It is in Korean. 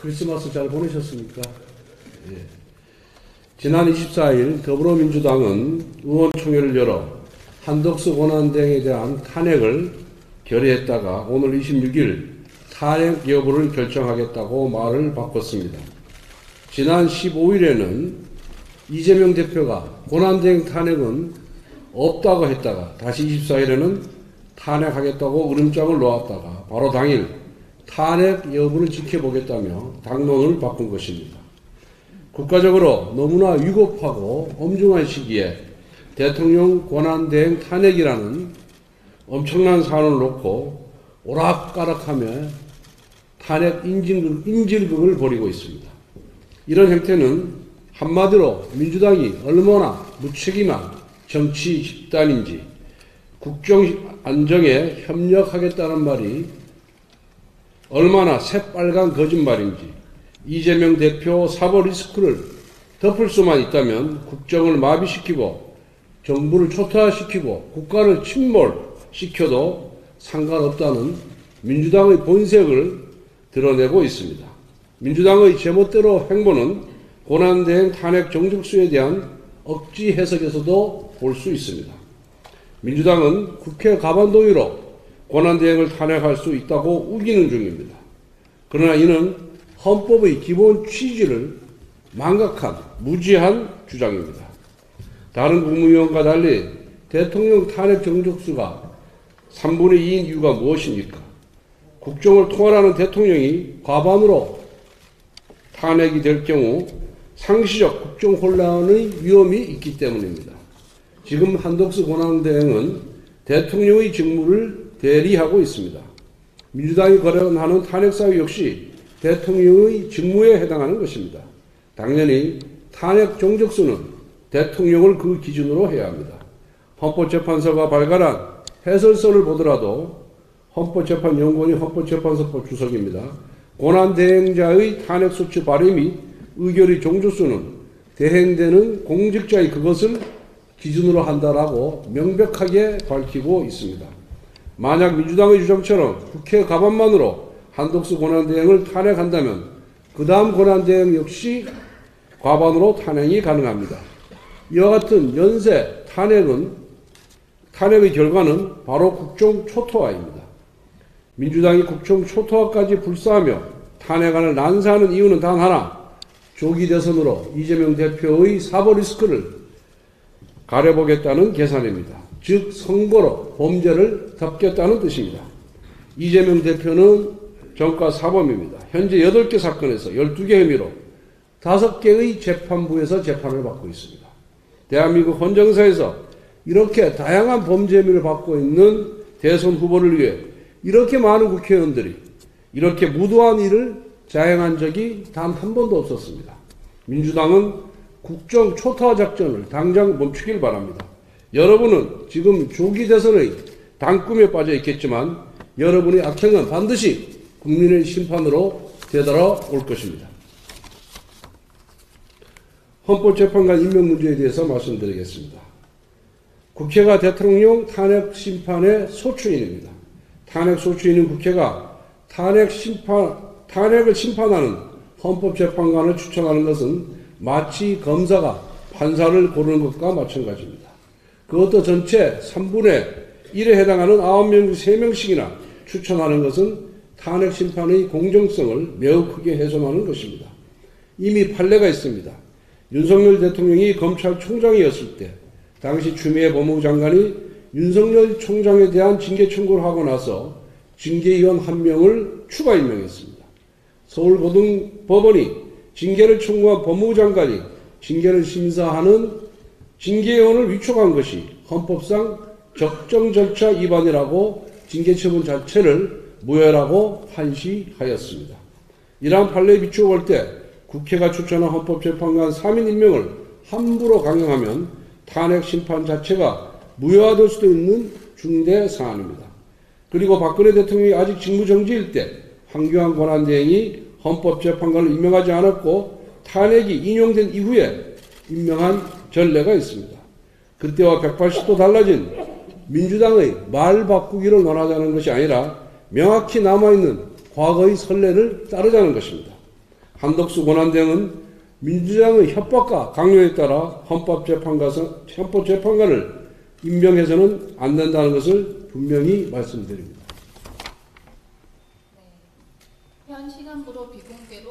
크리스마스 잘 보내셨습니까? 예. 지난 24일 더불어민주당은 의원총회를 열어 한덕수 권한대행에 대한 탄핵을 결의했다가 오늘 26일 탄핵 여부를 결정하겠다고 말을 바꿨습니다. 지난 15일에는 이재명 대표가 권한대행 탄핵은 없다고 했다가 다시 24일에는 탄핵하겠다고 으름장을 놓았다가 바로 당일 탄핵 여부를 지켜보겠다며 당론을 바꾼 것입니다. 국가적으로 너무나 위급하고 엄중한 시기에 대통령 권한대행 탄핵이라는 엄청난 사안을 놓고 오락가락하며 탄핵 인질극을 벌이고 있습니다. 이런 형태는 한마디로 민주당이 얼마나 무책임한 정치 집단인지, 국정 안정에 협력하겠다는 말이 얼마나 새빨간 거짓말인지, 이재명 대표 사법 리스크를 덮을 수만 있다면 국정을 마비시키고 정부를 초토화시키고 국가를 침몰시켜도 상관없다는 민주당의 본색을 드러내고 있습니다. 민주당의 제멋대로 행보는 권한대행 탄핵 정족수에 대한 억지 해석에서도 볼 수 있습니다. 민주당은 국회 가반동의로 권한대행을 탄핵할 수 있다고 우기는 중입니다. 그러나 이는 헌법의 기본 취지를 망각한 무지한 주장입니다. 다른 국무위원과 달리 대통령 탄핵 정족수가 3분의 2인 이유가 무엇입니까? 국정을 통할하는 대통령이 과반으로 탄핵이 될 경우 상시적 국정 혼란의 위험이 있기 때문입니다. 지금 한덕수 권한대행은 대통령의 직무를 대리하고 있습니다. 민주당이 거론하는 탄핵사유 역시 대통령의 직무에 해당하는 것입니다. 당연히 탄핵 정족수는 대통령을 그 기준으로 해야 합니다. 헌법재판소가 발간한 해설서를 보더라도 헌법재판연구원이 헌법재판소법 주석입니다. 권한대행자의 탄핵소추 발의 및 의결의 정족수는 대행되는 공직자의 그것을 기준으로 한다라고 명백하게 밝히고 있습니다. 만약 민주당의 주장처럼 국회 가반만으로 한덕수 권한대행을 탄핵한다면 그 다음 권한대행 역시 과반으로 탄핵이 가능합니다. 이와 같은 연쇄 탄핵의 결과는 바로 국정 초토화입니다. 민주당이 국정 초토화까지 불사하며 탄핵안을 난사하는 이유는 단 하나, 조기 대선으로 이재명 대표의 사법 리스크를 가려보겠다는 계산입니다. 즉 선거로 범죄를 덮겠다는 뜻입니다. 이재명 대표는 전과 사범입니다. 현재 8개 사건에서 12개 혐의로 5개의 재판부에서 재판을 받고 있습니다. 대한민국 헌정사에서 이렇게 다양한 범죄 혐의를 받고 있는 대선 후보를 위해 이렇게 많은 국회의원들이 이렇게 무도한 일을 자행한 적이 단 한 번도 없었습니다. 민주당은 국정 초토화 작전을 당장 멈추길 바랍니다. 여러분은 지금 조기 대선의 단꿈에 빠져 있겠지만 여러분의 악행은 반드시 국민의 심판으로 되돌아올 것입니다. 헌법재판관 임명 문제에 대해서 말씀드리겠습니다. 국회가 대통령 탄핵 심판의 소추인입니다. 탄핵 소추인인 국회가 탄핵을 심판하는 헌법재판관을 추천하는 것은 마치 검사가 판사를 고르는 것과 마찬가지입니다. 그것도 전체 3분의 1에 해당하는 9명 중 3명씩이나 추천하는 것은 탄핵 심판의 공정성을 매우 크게 훼손하는 것입니다. 이미 판례가 있습니다. 윤석열 대통령이 검찰총장이었을 때 당시 추미애 법무부 장관이 윤석열 총장에 대한 징계 청구를 하고 나서 징계위원 1명을 추가 임명했습니다. 서울고등법원이 징계를 청구한 법무부 장관이 징계를 심사하는 징계위원을 위촉한 것이 헌법상 적정 절차 위반이라고 징계 처분 자체를 무효라고 판시하였습니다. 이러한 판례에 비추어 볼 때 국회가 추천한 헌법재판관 3인 임명을 함부로 강행하면 탄핵 심판 자체가 무효화될 수도 있는 중대 사안입니다. 그리고 박근혜 대통령이 아직 직무정지일 때 황교안 권한대행이 헌법재판관을 임명하지 않았고 탄핵이 인용된 이후에 임명한 전례가 있습니다. 그때와 180도 달라진 민주당의 말 바꾸기를 논하자는 것이 아니라 명확히 남아있는 과거의 선례를 따르자는 것입니다. 한덕수 권한대행은 민주당의 협박과 강요에 따라 헌법재판관을 임명해서는 안 된다는 것을 분명히 말씀드립니다.